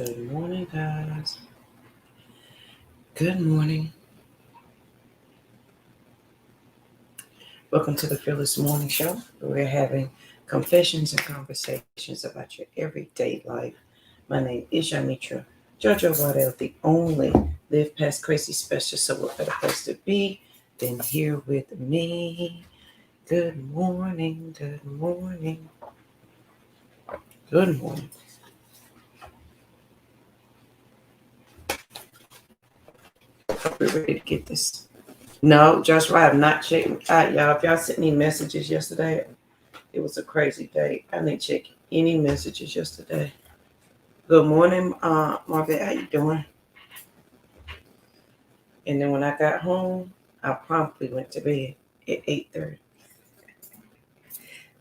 Good morning, guys. Good morning. Welcome to the Fearless Morning Show. We're having confessions and conversations about your everyday life. My name is Yamitra Jojo Waddell, the only Live Past Crazy specialist. So, what better place to be than here with me? Good morning. Good morning. Good morning. Hope we're ready to get this. No, just right. I'm not checking. Y'all, if y'all sent me messages yesterday, it was a crazy day. I didn't check any messages yesterday. Good morning, Marvin. How you doing? And then when I got home, I promptly went to bed at 8:30.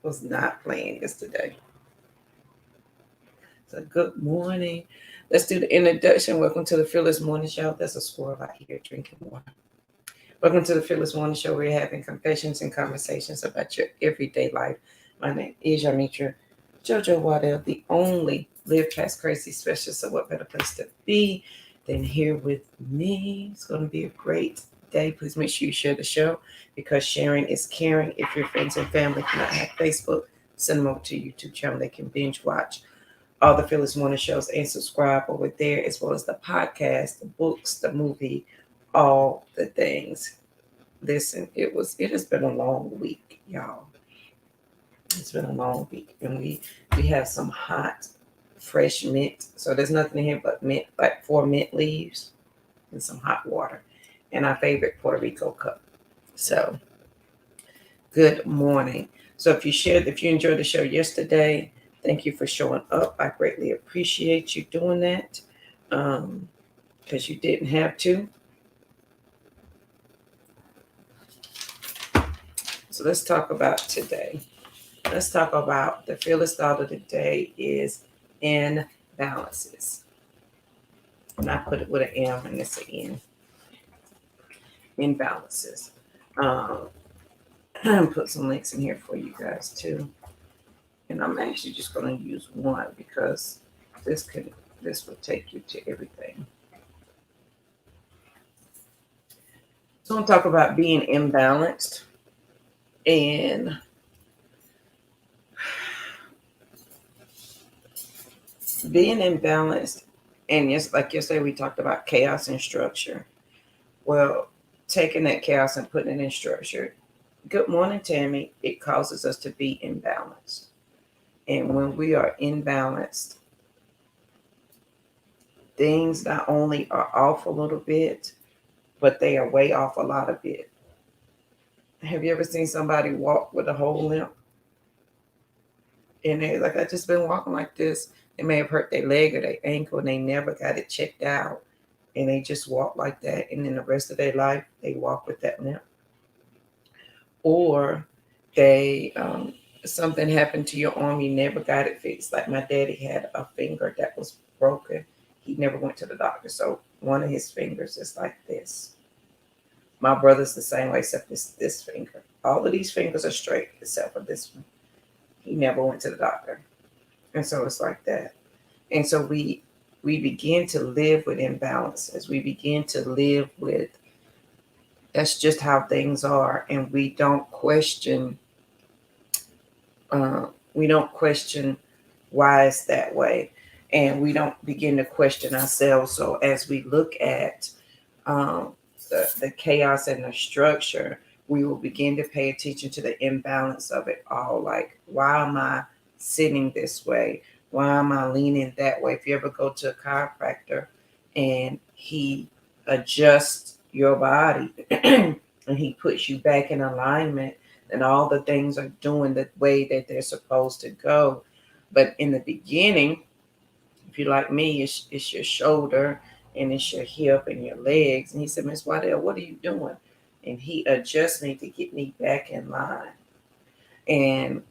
Was not playing yesterday. So good morning. Let's do the introduction. Welcome to the Fearless Morning Show. There's a squirrel out here drinking water. Welcome to the Fearless Morning Show. We're having confessions and conversations about your everyday life. My name is Yamitra Jojo Waddell, the only Live Past Crazy specialist. So what better place to be than here with me? It's going to be a great day. Please make sure you share the show because sharing is caring. If your friends and family cannot have Facebook, send them over to YouTube channel. They can binge watch all the Fearless Morning shows and subscribe over there, as well as the podcast, the books, the movie, all the things. Listen, it has been a long week, y'all. It's been a long week, and we have some hot, fresh mint. So there's nothing in here but mint, like 4 mint leaves and some hot water, and our favorite Puerto Rico cup. So good morning. So if you enjoyed the show yesterday, thank you for showing up. I greatly appreciate you doing that, because you didn't have to. So let's talk about today. Let's talk about the fearless thought of the day is imbalances. And I put it with an M and it's an N. Imbalances. Put some links in here for you guys too. And I'm actually just going to use one because this will take you to everything. So I'm going to talk about being imbalanced and being imbalanced. And yes, like yesterday we talked about chaos and structure. Well, taking that chaos and putting it in structure. Good morning, Tammy. It causes us to be imbalanced. And when we are imbalanced, things not only are off a little bit, but they are way off a lot of bit. Have you ever seen somebody walk with a whole limp? And they're like, I just been walking like this. They may have hurt their leg or their ankle and they never got it checked out. And they just walk like that. And then the rest of their life, they walk with that limp. Or they, something happened to your arm, you never got it fixed. Like my daddy had a finger that was broken. He never went to the doctor. So one of his fingers is like this. My brother's the same way, except this finger. All of these fingers are straight except for this one. He never went to the doctor. And so it's like that. And so we begin to live with imbalances. We begin to live with that's just how things are, and we don't question why it's that way, and we don't begin to question ourselves. So as we look at the chaos and the structure, we will begin to pay attention to the imbalance of it all. Like, why am I sitting this way? Why am I leaning that way? If you ever go to a chiropractor and he adjusts your body and he puts you back in alignment, and all the things are doing the way that they're supposed to go. But in the beginning, if you're like me, it's your shoulder and it's your hip and your legs. And he said, Miss Waddell, what are you doing? And he adjusts me to get me back in line. And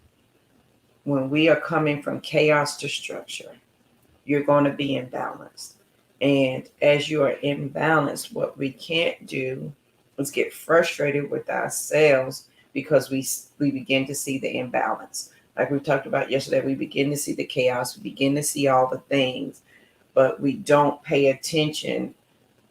when we are coming from chaos to structure, you're going to be imbalanced. And as you are imbalanced, what we can't do is get frustrated with ourselves because we begin to see the imbalance. Like we talked about yesterday, we begin to see the chaos, we begin to see all the things. but we don't pay attention.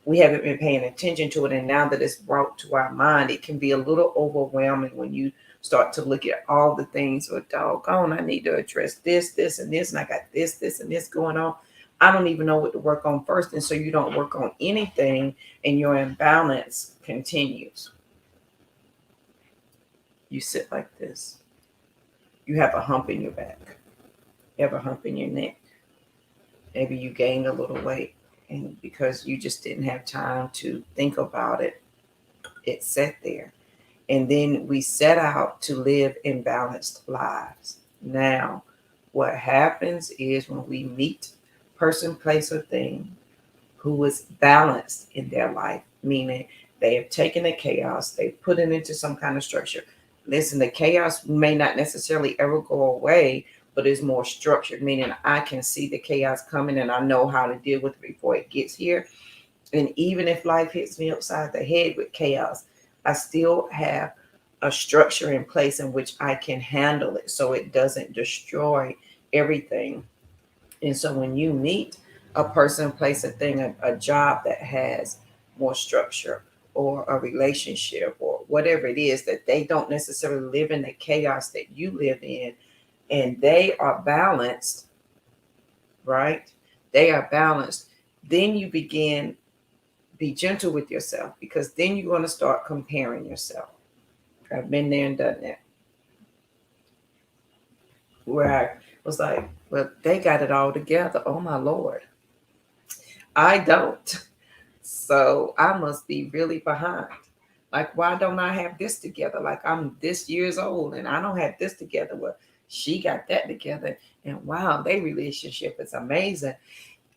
We haven't been paying attention to it. And now that it's brought to our mind, it can be a little overwhelming when you start to look at all the things. Well, doggone, I need to address this, this, and this, and I got this, this, and this going on. I don't even know what to work on first. And so you don't work on anything, and your imbalance continues. You sit like this. You have a hump in your back. You have a hump in your neck. Maybe you gained a little weight, and because you just didn't have time to think about it, it sat there. And then we set out to live imbalanced lives. Now, what happens is when we meet person, place, or thing who is balanced in their life, meaning they have taken the chaos, they put it into some kind of structure. Listen, the chaos may not necessarily ever go away, but it's more structured, meaning I can see the chaos coming and I know how to deal with it before it gets here. And even if life hits me upside the head with chaos, I still have a structure in place in which I can handle it so it doesn't destroy everything. And so when you meet a person, place, a thing, a job that has more structure, or a relationship, or whatever it is, that they don't necessarily live in the chaos that you live in, and they are balanced, right? They are balanced. Then you begin, be gentle with yourself, because then you're going to start comparing yourself. I've been there and done that, where I was like, well, they got it all together. Oh my Lord. I don't. So I must be really behind. Like, why don't I have this together? Like, I'm this years old and I don't have this together. Well, she got that together. And wow, their relationship is amazing.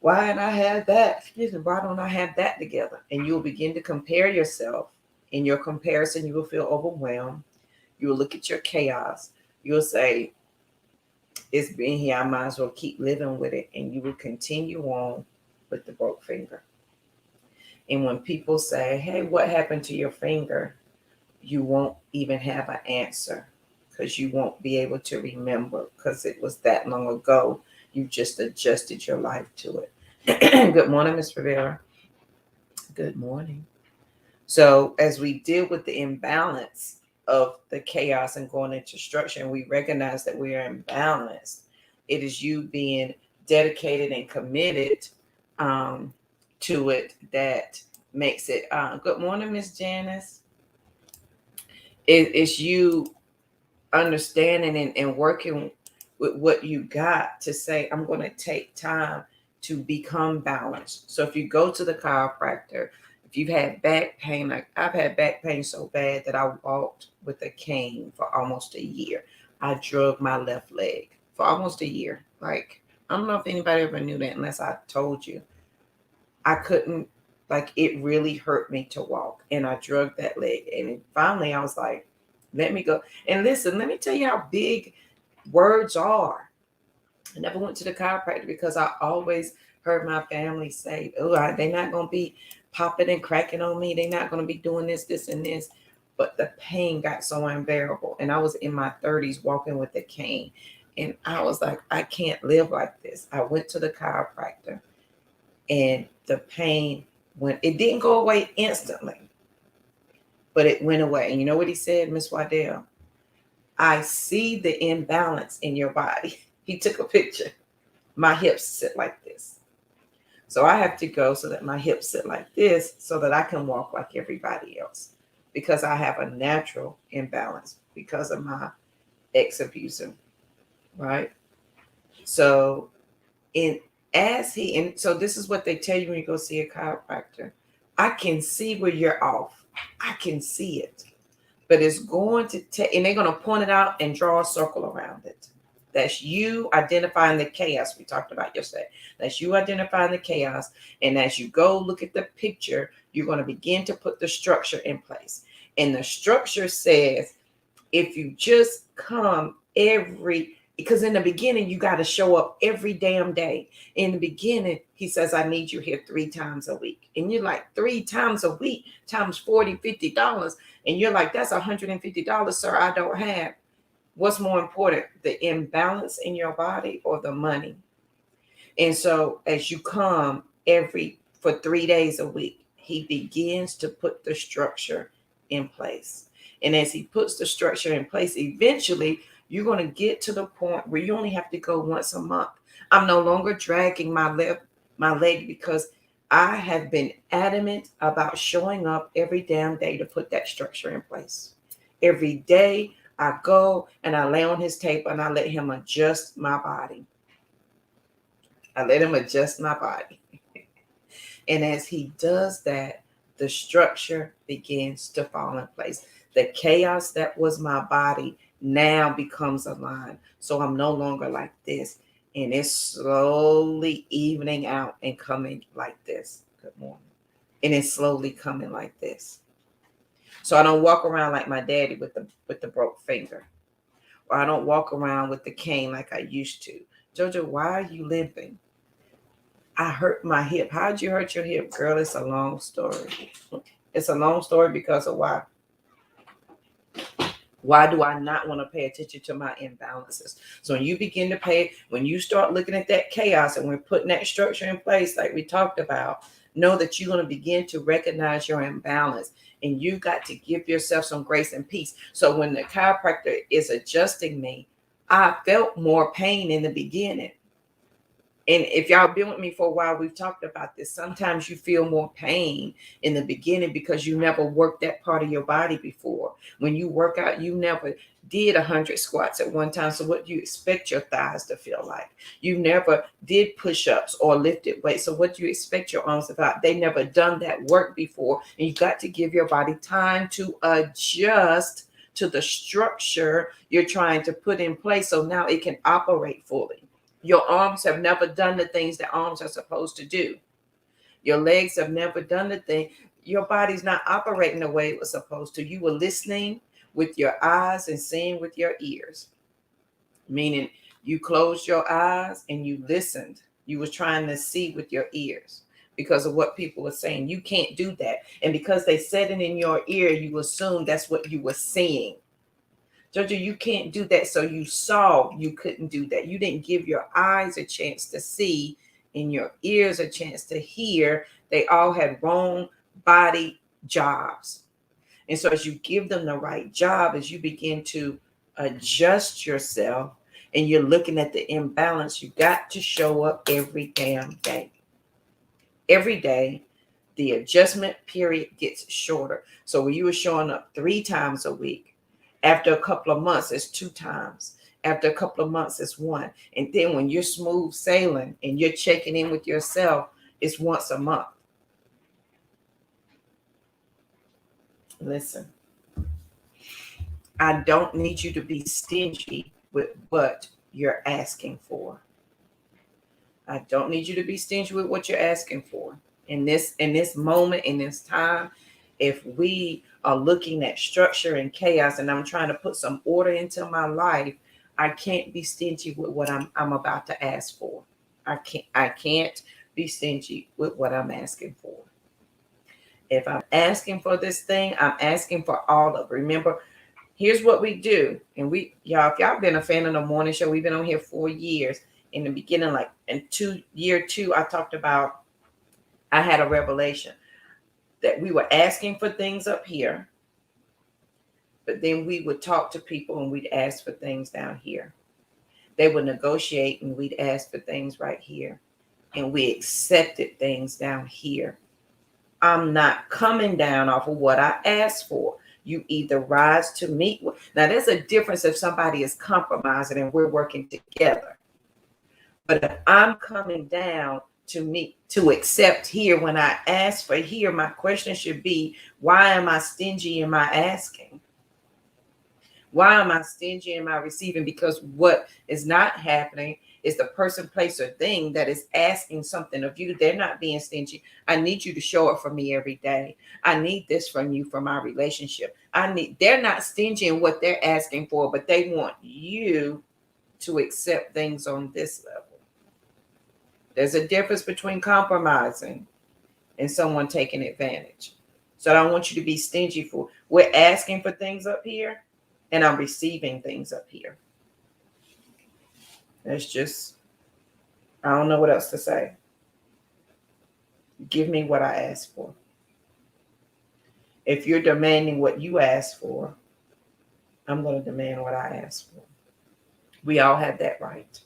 Why don't I have that? Excuse me, why don't I have that together? And you'll begin to compare yourself. In your comparison, you will feel overwhelmed. You will look at your chaos. You'll say, it's been here. I might as well keep living with it. And you will continue on with the broke finger. And when people say, hey, what happened to your finger? You won't even have an answer, because you won't be able to remember, because it was that long ago. You just adjusted your life to it. Good morning, Ms. Rivera. Good morning. So as we deal with the imbalance of the chaos and going into structure, and we recognize that we are imbalanced, it is you being dedicated and committed to it that makes it. Good morning, Miss Janice. It's you understanding and working with what you got to say, I'm going to take time to become balanced. So if you go to the chiropractor, if you've had back pain, like I've had back pain so bad that I walked with a cane for almost a year. I drug my left leg for almost a year. Like, I don't know if anybody ever knew that unless I told you. I couldn't, like, it really hurt me to walk, and I drug that leg. And finally I was like, let me go. And listen, let me tell you how big words are. I never went to the chiropractor because I always heard my family say, oh, they're not going to be popping and cracking on me. They're not going to be doing this, this, and this. But the pain got so unbearable. And I was in my 30s walking with a cane. And I was like, I can't live like this. I went to the chiropractor, and the pain it didn't go away instantly, but it went away. And you know what he said, Miss Waddell? I see the imbalance in your body. He took a picture. My hips sit like this. So I have to go so that my hips sit like this so that I can walk like everybody else, because I have a natural imbalance because of my ex-abuser, right? So so this is what they tell you when you go see a chiropractor. I can see where you're off. I can see it. But it's going to take, and they're going to point it out and draw a circle around it. That's you identifying the chaos we talked about yesterday. That's you identifying the chaos. And as you go look at the picture, you're going to begin to put the structure in place. And the structure says, if you just come because in the beginning, you got to show up every damn day. In the beginning, he says, I need you here 3 times a week. And you're like, 3 times a week times $40, $50. And you're like, that's $150, sir, I don't have. What's more important, the imbalance in your body or the money? And so as you come for 3 days a week, he begins to put the structure in place. And as he puts the structure in place, eventually you're going to get to the point where you only have to go once a month. I'm no longer dragging my leg because I have been adamant about showing up every damn day to put that structure in place. Every day I go and I lay on his table and I let him adjust my body. I let him adjust my body. And as he does that, the structure begins to fall in place. The chaos that was my body now becomes aligned. So I'm no longer like this. And it's slowly evening out and coming like this. Good morning. And it's slowly coming like this. So I don't walk around like my daddy with the broke finger. Or I don't walk around with the cane like I used to. Jojo, why are you limping? I hurt my hip. How'd you hurt your hip? Girl, it's a long story. It's a long story because of why. Why do I not want to pay attention to my imbalances? So when you start looking at that chaos and we're putting that structure in place, like we talked about, know that you're going to begin to recognize your imbalance, and you got to give yourself some grace and peace. So when the chiropractor is adjusting me, I felt more pain in the beginning. And if y'all been with me for a while, we've talked about this. Sometimes you feel more pain in the beginning because you never worked that part of your body before. When you work out, you never did 100 squats at one time. So what do you expect your thighs to feel like? You never did push-ups or lifted weights. So what do you expect your arms to feel like? They never done that work before. And you got to give your body time to adjust to the structure you're trying to put in place so now it can operate fully. Your arms have never done the things that arms are supposed to do. Your legs have never done the thing. Your body's not operating the way it was supposed to. You were listening with your eyes and seeing with your ears. Meaning you closed your eyes and you listened. You were trying to see with your ears because of what people were saying. You can't do that. And because they said it in your ear, you assume that's what you were seeing. Jojo, you can't do that. So you saw you couldn't do that. You didn't give your eyes a chance to see and your ears a chance to hear. They all had wrong body jobs. And so as you give them the right job, as you begin to adjust yourself and you're looking at the imbalance, you got to show up every damn day. Every day, the adjustment period gets shorter. So when you were showing up 3 times a week, after a couple of months, it's 2 times. After a couple of months, it's 1. And then when you're smooth sailing and you're checking in with yourself, it's once a month. Listen, I don't need you to be stingy with what you're asking for. I don't need you to be stingy with what you're asking for. In this moment, in this time, if we are looking at structure and chaos and I'm trying to put some order into my life, I can't be stingy with what I'm about to ask for. I can't be stingy with what I'm asking for. If I'm asking for this thing, I'm asking for all of it. Remember, here's what we do. And y'all, if y'all been a fan of the morning show, we've been on here 4 years. In the beginning, like in year 2, I talked about, I had a revelation that we were asking for things up here, but then we would talk to people and we'd ask for things down here. They would negotiate and we'd ask for things right here. And we accepted things down here. I'm not coming down off of what I asked for. You either rise to meet. Now, there's a difference if somebody is compromising and we're working together. But if I'm coming down to accept here when I ask for here, my question should be, why am I stingy in my asking? Why am I stingy in my receiving? Because what is not happening is the person, place, or thing that is asking something of you. They're not being stingy. I need you to show up for me every day. I need this from you for my relationship. They're not stingy in what they're asking for, but they want you to accept things on this level. There's a difference between compromising and someone taking advantage. So I don't want you to be stingy for. We're asking for things up here, and I'm receiving things up here. That's just I don't know what else to say. Give me what I asked for. If you're demanding what you asked for, I'm going to demand what I asked for. We all have that right.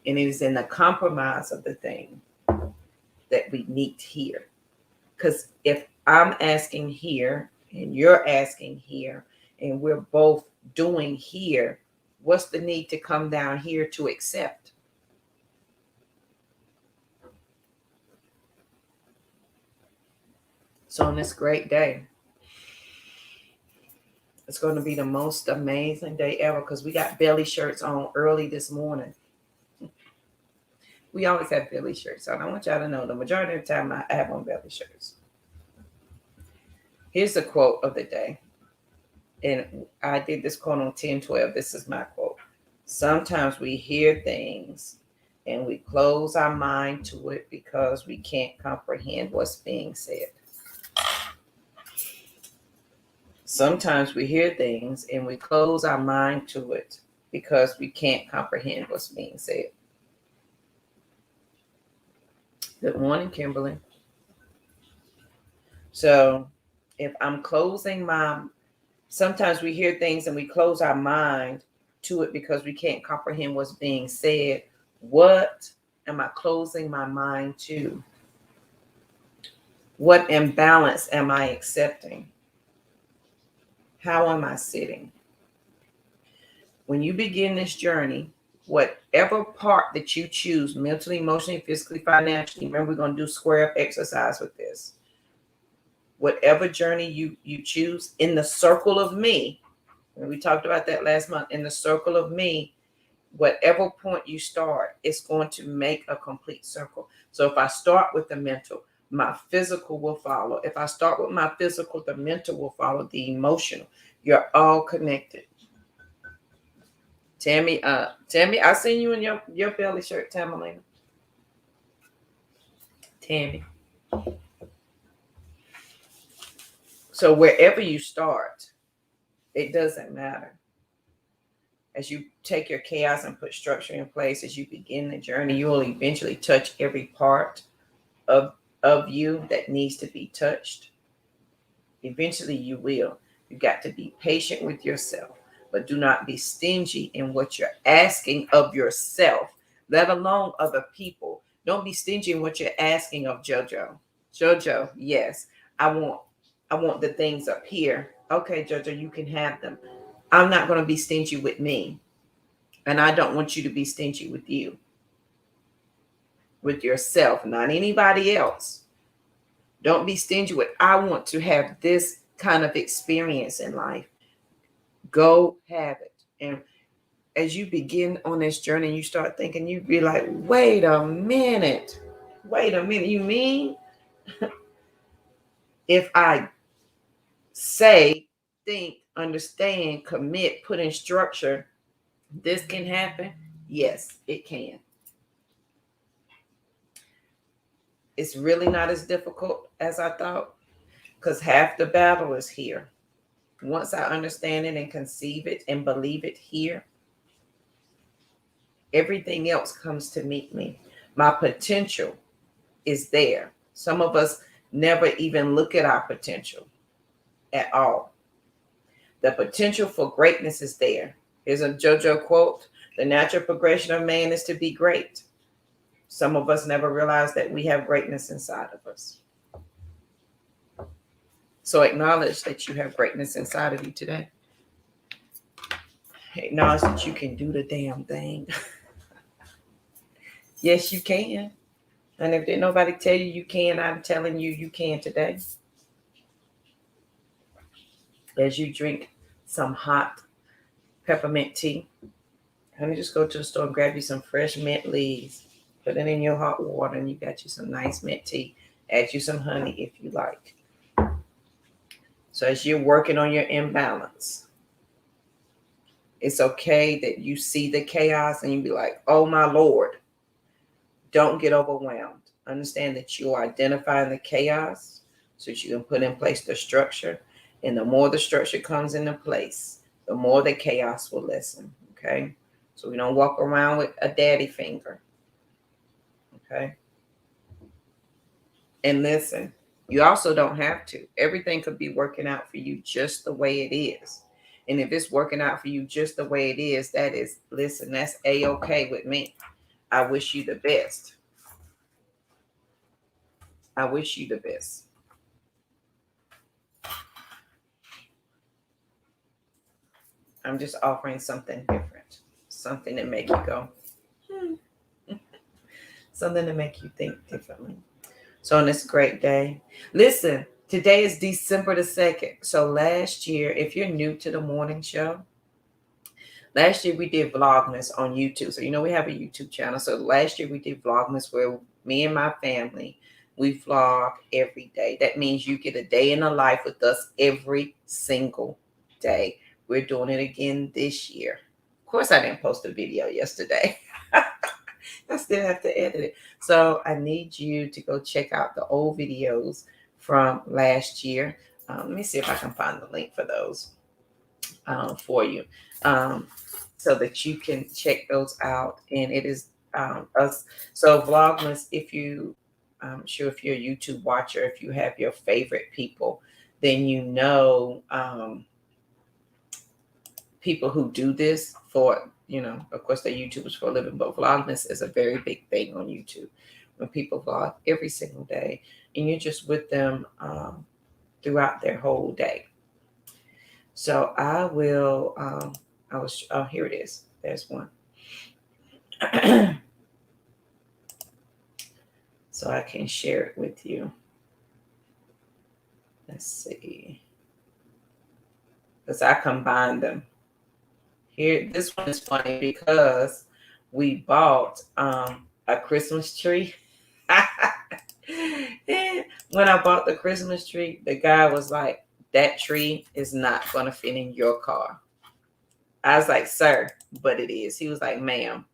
And it is in the compromise of the thing that we meet here. Because if I'm asking here and you're asking here and we're both doing here, what's the need to come down here to accept? So on this great day, it's going to be the most amazing day ever because we got belly shirts on early this morning. We always have belly shirts on. I want y'all to know the majority of the time I have on belly shirts. Here's the quote of the day. And I did this quote on 1012. This is my quote. Sometimes we hear things and we close our mind to it because we can't comprehend what's being said. Sometimes we hear things and we close our mind to it because we can't comprehend what's being said. Good morning, Kimberly. So if I'm sometimes we hear things and we close our mind to it because we can't comprehend what's being said. What am I closing my mind to? What imbalance am I accepting? How am I sitting? When you begin this journey, whatever part that you choose, mentally, emotionally, physically, financially, remember we're going to do square up exercise with this. Whatever journey you choose in the circle of me, and we talked about that last month, in the circle of me, whatever point you start, it's going to make a complete circle. So if I start with the mental, my physical will follow. If I start with my physical, the mental will follow, the emotional. You're all connected. Tammy, I seen you in your belly shirt, Tamalina. Tammy. So wherever you start, it doesn't matter. As you take your chaos and put structure in place, as you begin the journey, you will eventually touch every part of you that needs to be touched. Eventually you will. You got to be patient with yourself, but do not be stingy in what you're asking of yourself, let alone other people. Don't be stingy in what you're asking of JoJo. JoJo, yes, I want the things up here. Okay, JoJo, you can have them. I'm not going to be stingy with me. And I don't want you to be stingy with you. With yourself, not anybody else. Don't be stingy with, I want to have this kind of experience in life. Go have it. And as you begin on this journey, you start thinking, you be like, wait a minute. You mean if I say, think, understand, commit, put in structure, this can happen? Yes, it can. It's really not as difficult as I thought because half the battle is here. Once I understand it and conceive it and believe it here, everything else comes to meet me. My potential is there. Some of us never even look at our potential at all. The potential for greatness is there. Here's a JoJo quote: the natural progression of man is to be great. Some of us never realize that we have greatness inside of us. So acknowledge that you have greatness inside of you today. Acknowledge that you can do the damn thing. Yes, you can. And if didn't nobody tell you you can, I'm telling you you can today. As you drink some hot peppermint tea, honey, just go to the store and grab you some fresh mint leaves. Put it in your hot water and you got you some nice mint tea. Add you some honey if you like. So as you're working on your imbalance, it's okay that you see the chaos and you be like, oh my Lord. Don't get overwhelmed. Understand that you are identifying the chaos so that you can put in place the structure. And the more the structure comes into place, the more the chaos will lessen. Okay. So we don't walk around with a daddy finger. Okay. And listen, you also don't have to. Everything could be working out for you just the way it is. And if it's working out for you just the way it is, that is, listen, that's A-okay with me. I wish you the best. I wish you the best. I'm just offering something different, something to make you go, something to make you think differently. So on this great day, listen, today is December the 2nd. So last year, if you're new to the morning show, last year we did Vlogmas on YouTube. So we have a YouTube channel. So last year we did Vlogmas where me and my family, we vlog every day. That means you get a day in the life with us every single day. We're doing it again this year. Of course, I didn't post a video yesterday. I still have to edit it. So I need you to go check out the old videos from last year. Let me see if I can find the link for those for you, so that you can check those out. And it is us. So Vlogmas, if you, I'm sure if you're a YouTube watcher, if you have your favorite people, then people who do this for, of course, they're YouTubers for a living, but Vlogmas is a very big thing on YouTube when people vlog every single day and you're just with them throughout their whole day. So I will, oh, here it is. There's one. So I can share it with you. Let's see. Because I combined them. Here, this one is funny because we bought a Christmas tree. And when I bought the Christmas tree, the guy was like, that tree is not going to fit in your car. I was like, sir, but it is. He was like, ma'am,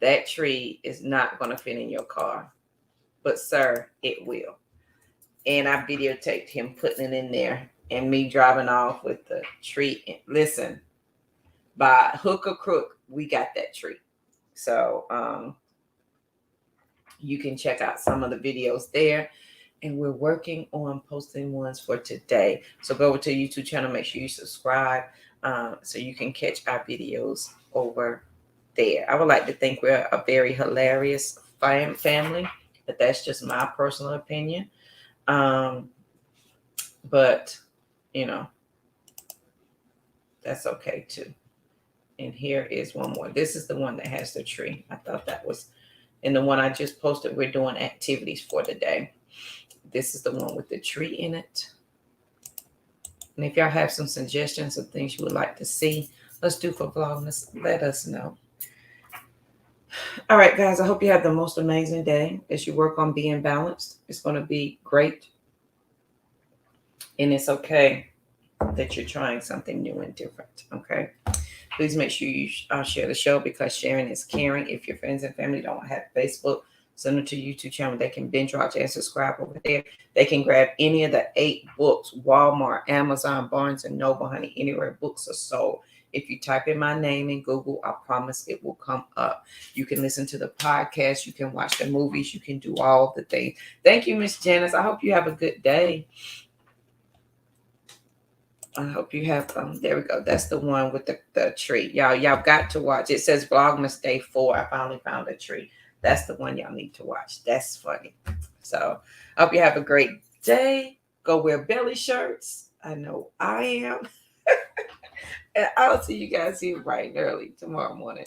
that tree is not going to fit in your car. But sir, it will. And I videotaped him putting it in there and me driving off with the tree. And listen, by hook or crook, we got that tree. So you can check out some of the videos there. And we're working on posting ones for today. So go over to the YouTube channel, make sure you subscribe so you can catch our videos over there. I would like to think we're a very hilarious family, but that's just my personal opinion. But, that's okay too. And here is one more. This is the one that has the tree. I thought that was, and the one I just posted, we're doing activities for today. This is the one with the tree in it. And if y'all have some suggestions of things you would like to see, let's do for Vlogmas, let us know. All right, guys, I hope you have the most amazing day as you work on being balanced. It's going to be great. And it's okay that you're trying something new and different, okay? Please make sure you share the show because sharing is caring. If your friends and family don't have Facebook, send them to YouTube channel. They can binge watch and subscribe over there. They can grab any of the 8 books, Walmart, Amazon, Barnes and Noble, honey, anywhere books are sold. If you type in my name in Google, I promise it will come up. You can listen to the podcast. You can watch the movies. You can do all the things. Thank you, Miss Janice. I hope you have a good day. I hope you have, there we go. That's the one with the tree. Y'all got to watch. It says Vlogmas Day 4. I finally found a tree. That's the one y'all need to watch. That's funny. So I hope you have a great day. Go wear belly shirts. I know I am. And I'll see you guys here bright and early tomorrow morning.